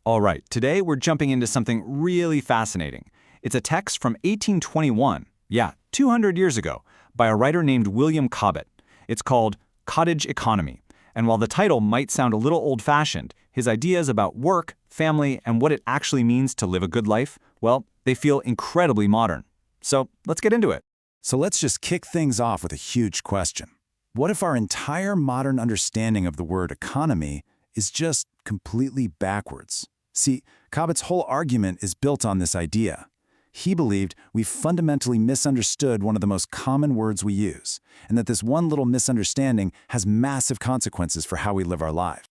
All right, today we're jumping into something really fascinating. It's a text from 1821, 200 years ago, by a writer named William Cobbett. It's called Cottage Economy. And while the title might sound a little old-fashioned, his ideas about work, family, and what it actually means to live a good life, well, they feel incredibly modern. So let's get into it. So let's just kick things off with a huge question. What if our entire modern understanding of the word economy is just completely backwards? See, Cobbett's whole argument is built on this idea. He believed we fundamentally misunderstood one of the most common words we use, and that this one little misunderstanding has massive consequences for how we live our lives.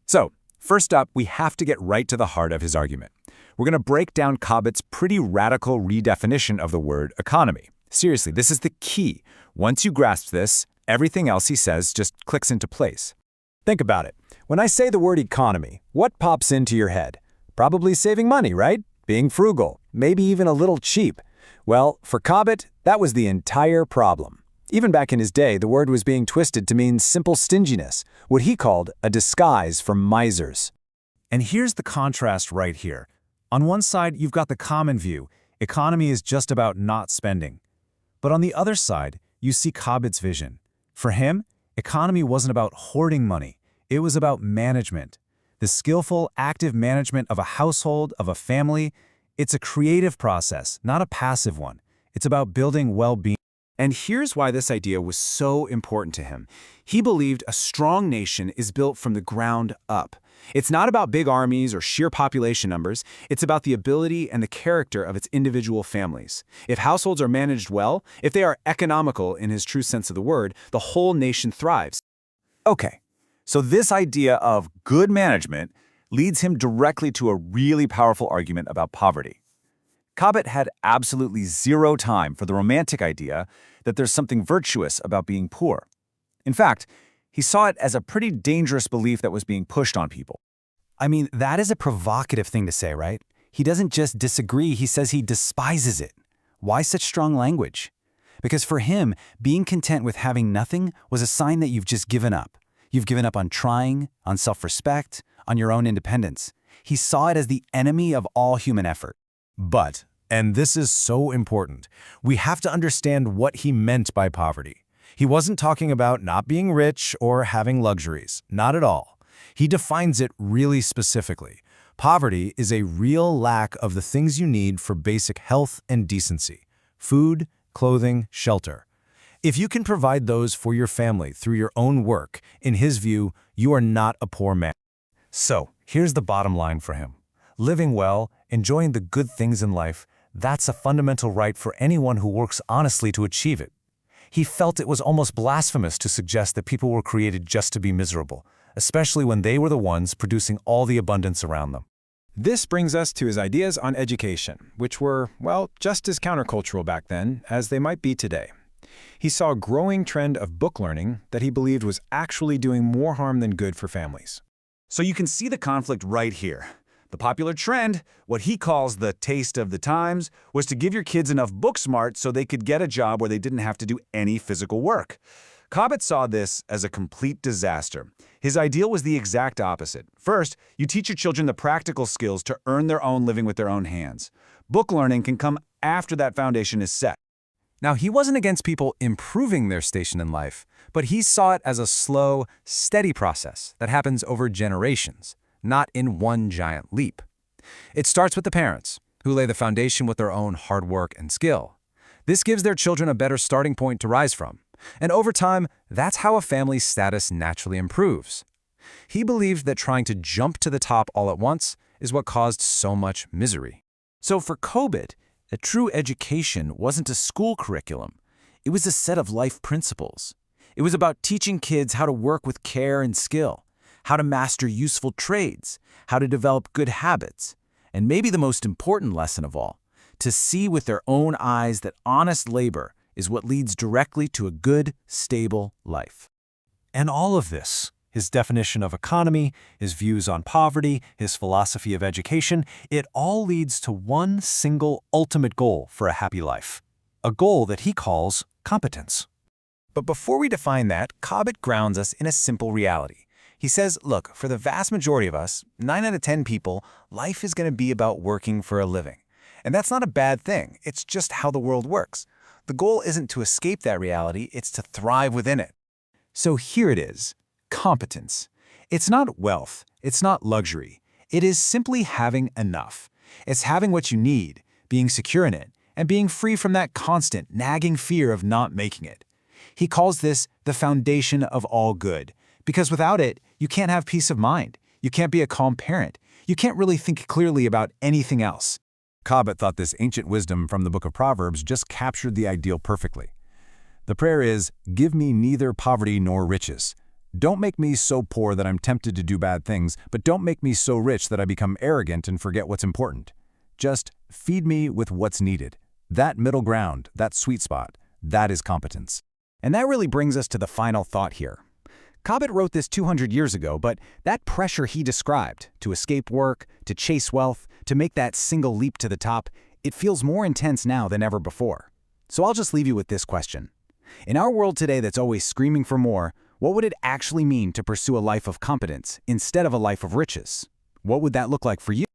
So, first up, we have to get right to the heart of his argument. We're going to break down Cobbett's pretty radical redefinition of the word economy. Seriously, this is the key. Once you grasp this, everything else he says just clicks into place. Think about it. When I say the word economy, what pops into your head? Probably saving money, right? Being frugal, maybe even a little cheap. Well, for Cobbett, that was the entire problem. Even back in his day, the word was being twisted to mean simple stinginess, what he called a disguise for misers. And here's the contrast right here. On one side, you've got the common view. Economy is just about not spending. But on the other side, you see Cobbett's vision. For him, economy wasn't about hoarding money. It was about management. The skillful, active management of a household, of a family. It's a creative process, not a passive one. It's about building well-being. And here's why this idea was so important to him. He believed a strong nation is built from the ground up. It's not about big armies or sheer population numbers. It's about the ability and the character of its individual families. If households are managed well, if they are economical in his true sense of the word, the whole nation thrives. Okay, so this idea of good management leads him directly to a really powerful argument about poverty. Cobbett had absolutely zero time for the romantic idea that there's something virtuous about being poor. In fact, he saw it as a pretty dangerous belief that was being pushed on people. I mean, that is a provocative thing to say, right? He doesn't just disagree, he says he despises it. Why such strong language? Because for him, being content with having nothing was a sign that you've just given up. You've given up on trying, on self-respect, on your own independence. He saw it as the enemy of all human effort. But, and this is so important, we have to understand what he meant by poverty. He wasn't talking about not being rich or having luxuries. Not at all. He defines it really specifically. Poverty is a real lack of the things you need for basic health and decency: food, clothing, shelter. If you can provide those for your family through your own work, in his view, you are not a poor man. So, here's the bottom line for him. Living well, enjoying the good things in life, that's a fundamental right for anyone who works honestly to achieve it. He felt it was almost blasphemous to suggest that people were created just to be miserable, especially when they were the ones producing all the abundance around them. This brings us to his ideas on education, which were, well, just as countercultural back then as they might be today. He saw a growing trend of book learning that he believed was actually doing more harm than good for families. So you can see the conflict right here. The popular trend, what he calls the taste of the times, was to give your kids enough book smart so they could get a job where they didn't have to do any physical work. Cobbett saw this as a complete disaster. His ideal was the exact opposite. First, you teach your children the practical skills to earn their own living with their own hands. Book learning can come after that foundation is set. Now, he wasn't against people improving their station in life, but he saw it as a slow, steady process that happens over generations, not in one giant leap. It starts with the parents, who lay the foundation with their own hard work and skill. This gives their children a better starting point to rise from, and over time, that's how a family's status naturally improves. He believed that trying to jump to the top all at once is what caused so much misery. So for Cobbett, a true education wasn't a school curriculum. It was a set of life principles. It was about teaching kids how to work with care and skill, how to master useful trades, how to develop good habits, and maybe the most important lesson of all, to see with their own eyes that honest labor is what leads directly to a good, stable life. And all of this, his definition of economy, his views on poverty, his philosophy of education, it all leads to one single ultimate goal for a happy life. A goal that he calls competence. But before we define that, Cobbett grounds us in a simple reality. He says, look, for the vast majority of us, 9 out of 10 people, life is going to be about working for a living. And that's not a bad thing. It's just how the world works. The goal isn't to escape that reality, it's to thrive within it. So here it is, competence. It's not wealth, it's not luxury. It is simply having enough. It's having what you need, being secure in it, and being free from that constant, nagging fear of not making it. He calls this the foundation of all good, because without it, you can't have peace of mind. You can't be a calm parent. You can't really think clearly about anything else. Cobbett thought this ancient wisdom from the book of Proverbs just captured the ideal perfectly. The prayer is, "Give me neither poverty nor riches. Don't make me so poor that I'm tempted to do bad things, but don't make me so rich that I become arrogant and forget what's important. Just feed me with what's needed." That middle ground, that sweet spot, that is competence. And that really brings us to the final thought here. Cobbett wrote this 200 years ago, but that pressure he described, to escape work, to chase wealth, to make that single leap to the top, it feels more intense now than ever before. So I'll just leave you with this question. In our world today that's always screaming for more, what would it actually mean to pursue a life of competence instead of a life of riches? What would that look like for you?